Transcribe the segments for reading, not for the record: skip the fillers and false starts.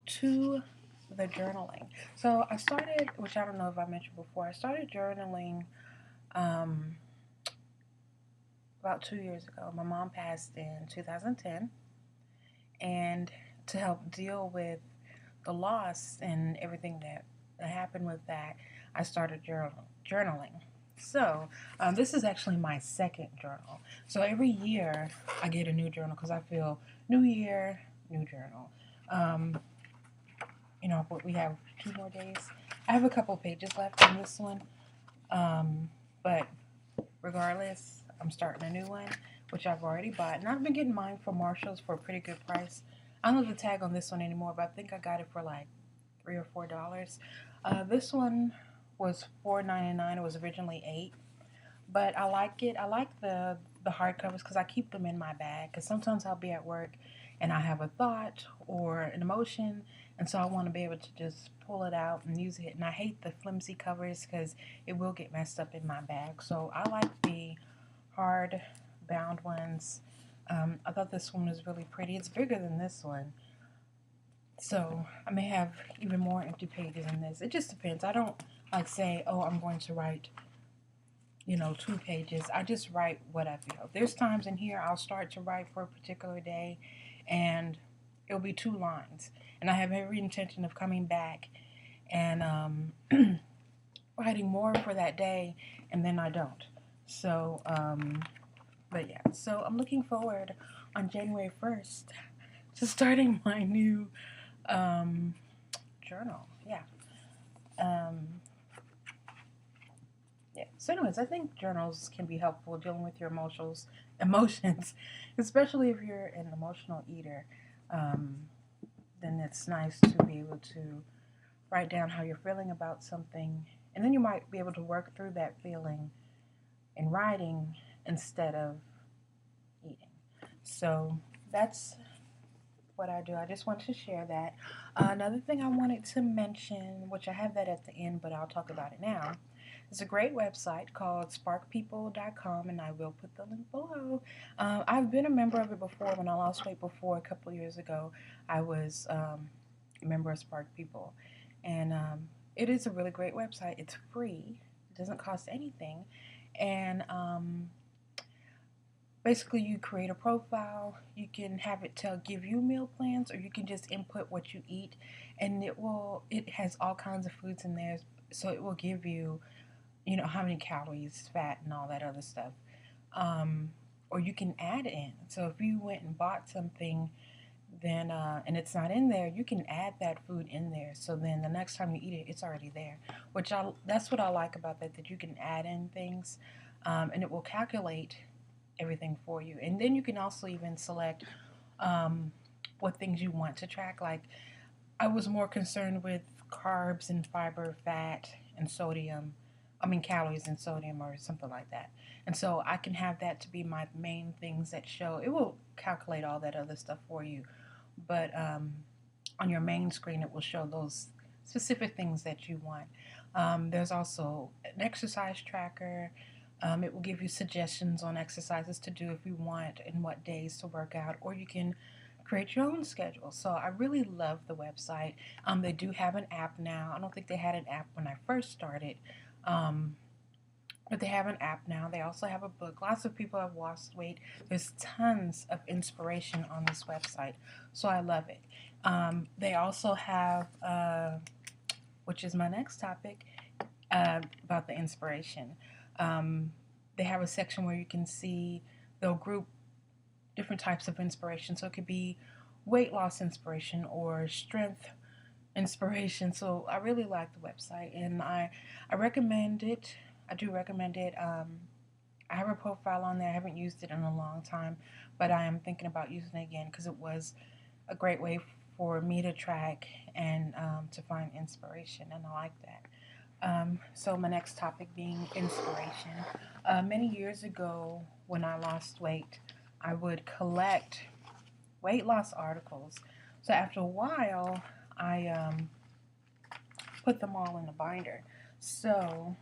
to the journaling. So I started, which I don't know if I mentioned before, I started journaling um, about 2 years ago. My mom passed in 2010, and to help deal with the loss and everything that happened with that, I started journaling. So, this is actually my second journal. So, every year I get a new journal because I feel new year, new journal. Um, but we have 2 more days. I have a couple pages left in this one, but regardless, I'm starting a new one, which I've already bought, and I've been getting mine from Marshalls for a pretty good price. I don't know the tag on this one anymore, but I think I got it for like $3 or $4. This one was $4.99. It was originally 8, but I like it. I like the hardcovers because I keep them in my bag. Because sometimes I'll be at work and I have a thought or an emotion, and so I want to be able to just pull it out and use it. And I hate the flimsy covers because it will get messed up in my bag. So I like the hard bound ones. I thought this one was really pretty. It's bigger than this one, so I may have even more empty pages in this. It just depends. I don't like say, oh, I'm going to write, 2 pages. I just write what I feel. There's times in here I'll start to write for a particular day, and it'll be 2 lines, and I have every intention of coming back and writing more for that day, and then I don't. So, but yeah. So I'm looking forward on January 1st to starting my new um, journal. Yeah. Um, yeah. So, anyways, I think journals can be helpful dealing with your emotions, especially if you're an emotional eater. Um, then it's nice to be able to write down how you're feeling about something, and then you might be able to work through that feeling in writing instead of eating. So that's what I do. I just wanted to share that. Another thing I wanted to mention, which I have that at the end, but I'll talk about it now. It's a great website called sparkpeople.com, and I will put the link below. I've been a member of it before. When I lost weight before a couple of years ago, I was a member of Spark People, and it is a really great website. It's free, it doesn't cost anything, and basically you create a profile. You can have it give you meal plans, or you can just input what you eat, and it has all kinds of foods in there, so it will give you how many calories, fat, and all that other stuff. Um, or you can add in. So if you went and bought something, then and it's not in there, you can add that food in there. So then the next time you eat it, it's already there. That's what I like about that you can add in things, and it will calculate everything for you. And then you can also even select um, what things you want to track. Like I was more concerned with carbs and fiber, fat and sodium. I mean, calories and sodium or something like that. And so I can have that to be my main things that show. It will calculate all that other stuff for you. But on your main screen, it will show those specific things that you want. There's also an exercise tracker. It will give you suggestions on exercises to do if you want and what days to work out, or you can create your own schedule. So I really love the website. They do have an app now. I don't think they had an app when I first started, um, but they have an app now. They also have a book. Lots of people have lost weight. There's tons of inspiration on this website, so I love it. They also have, which is my next topic, about the inspiration. Um, they have a section where you can see they'll group different types of inspiration. So it could be weight loss inspiration or strength inspiration. So I really like the website, and I recommend it. I do recommend it. I have a profile on there. I haven't used it in a long time, but I am thinking about using it again because it was a great way for me to track and to find inspiration, and I like that. So my next topic being inspiration. Many years ago, when I lost weight, I would collect weight loss articles. So after a while, I put them all in a binder. So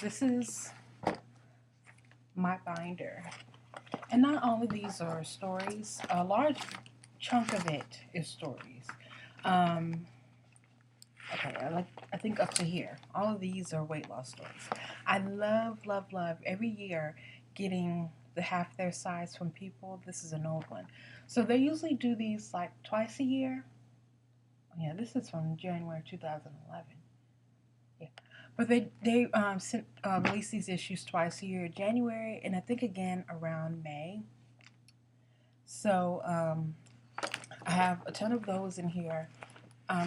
this is my binder. And not all of these are stories. A large chunk of it is stories. Um, okay, I think up to here. All of these are weight loss stories. I love, love, love every year getting the half their size from people. This is an old one. So they usually do these like twice a year. Yeah, this is from January 2011. Yeah. But they release these issues twice a year, January, and I think again around May. So I have a ton of those in here,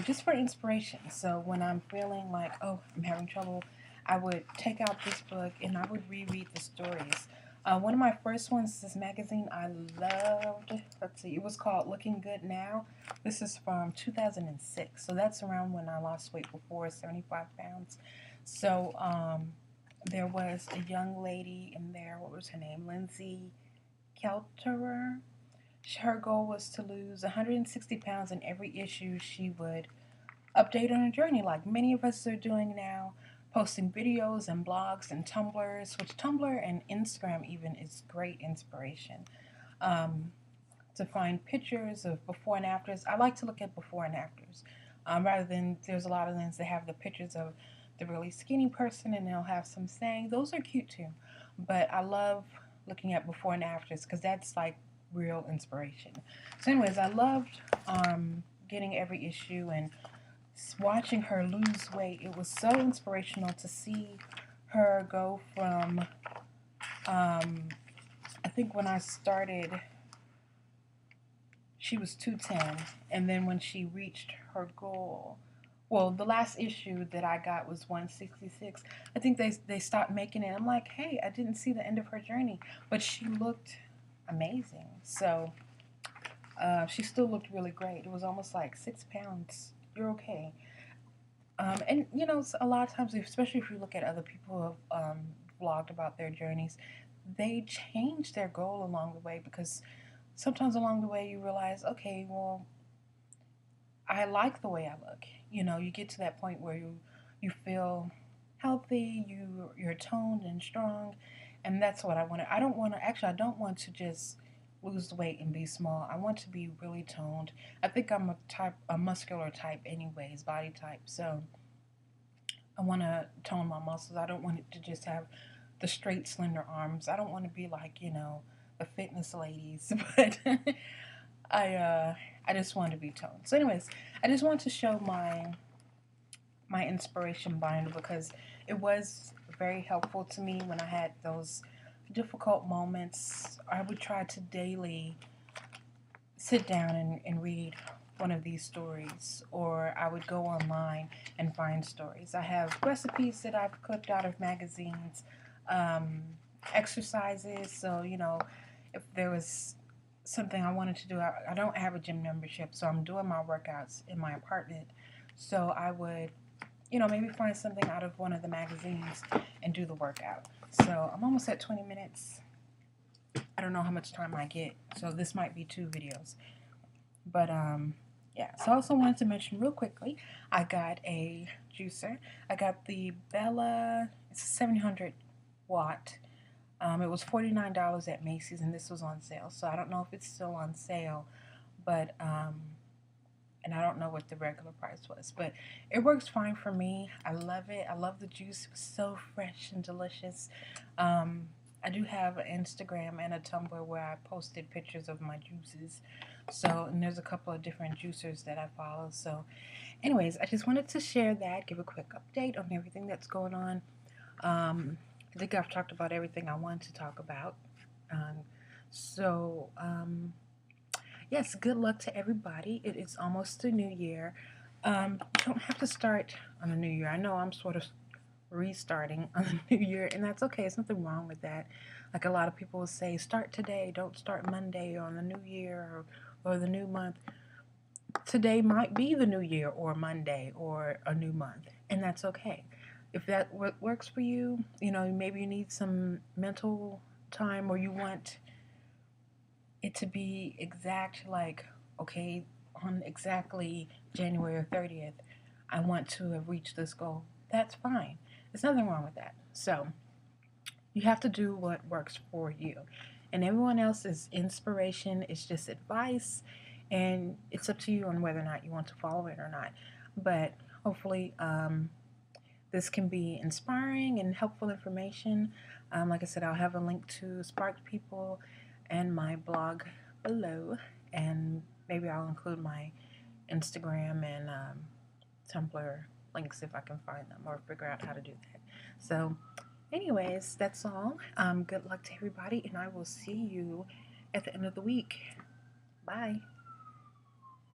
just for inspiration. So when I'm feeling like, oh, I'm having trouble, I would take out this book and I would reread the stories. One of my first ones, this magazine I loved. Let's see, it was called Looking Good Now. This is from 2006. So that's around when I lost weight before, 75 pounds. So there was a young lady in there. What was her name? Lindsay Kelterer. Her goal was to lose 160 pounds in every issue. She would update on her journey, like many of us are doing now, posting videos and blogs and Tumblrs, which Tumblr and Instagram even is great inspiration. Um, to find pictures of before and afters. I like to look at before and afters, rather than there's a lot of things that have the pictures of the really skinny person and they'll have some saying. Those are cute too, but I love looking at before and afters because that's like real inspiration. So, anyways, I loved getting every issue and watching her lose weight. It was so inspirational to see her go from, I think when I started, she was 210, and then when she reached her goal, well, the last issue that I got was 166. I think they stopped making it. I'm like, hey, I didn't see the end of her journey, but she looked amazing. So she still looked really great. It was almost like 6 pounds. You're okay. And you know, a lot of times, especially if you look at other people who have vlogged about their journeys, they change their goal along the way because sometimes along the way you realize, okay, well, I like the way I look. You know, you get to that point where you feel healthy, you're toned and strong, and that's what I want to. I don't want to actually. I don't want to just lose weight and be small. I want to be really toned. I think I'm a muscular type, anyways, body type. So I want to tone my muscles. I don't want it to just have the straight, slender arms. I don't want to be like the fitness ladies, but I just want to be toned. So, anyways, I just want to show my inspiration binder because it was very helpful to me when I had those difficult moments. I would try to daily sit down and read one of these stories, or I would go online and find stories. I have recipes that I've cooked out of magazines, um, exercises. So, if there was something I wanted to do, I don't have a gym membership, so I'm doing my workouts in my apartment. So I would, maybe find something out of one of the magazines and do the workout. So I'm almost at 20 minutes. I don't know how much time I get, so this might be 2 videos. But yeah. So I also wanted to mention real quickly, I got a juicer. I got the Bella. It's a 700 watt. It was $49 at Macy's, and this was on sale. So I don't know if it's still on sale, but and I don't know what the regular price was, but it works fine for me. I love it. I love the juice. It was so fresh and delicious. I do have an Instagram and a Tumblr where I posted pictures of my juices. So, and there's a couple of different juicers that I follow. So, anyways, I just wanted to share that, give a quick update on everything that's going on. I think I've talked about everything I wanted to talk about. Um, so, yes, good luck to everybody. It is almost the new year. You don't have to start on the new year. I know I'm sort of restarting on the new year, and that's okay. There's nothing wrong with that. Like a lot of people will say, start today, don't start Monday or on the new year or the new month. Today might be the new year or Monday or a new month, and that's okay. If that works for you, maybe you need some mental time or you want it to be exact, like, okay, on exactly January 30th, I want to have reached this goal. That's fine. There's nothing wrong with that. So, you have to do what works for you. And everyone else's inspiration is just advice. and it's up to you on whether or not you want to follow it or not. But hopefully, this can be inspiring and helpful information. Like I said, I'll have a link to Spark People and my blog below, and maybe I'll include my Instagram and Tumblr links if I can find them or figure out how to do that. So, anyways, that's all. Good luck to everybody, and I will see you at the end of the week. Bye.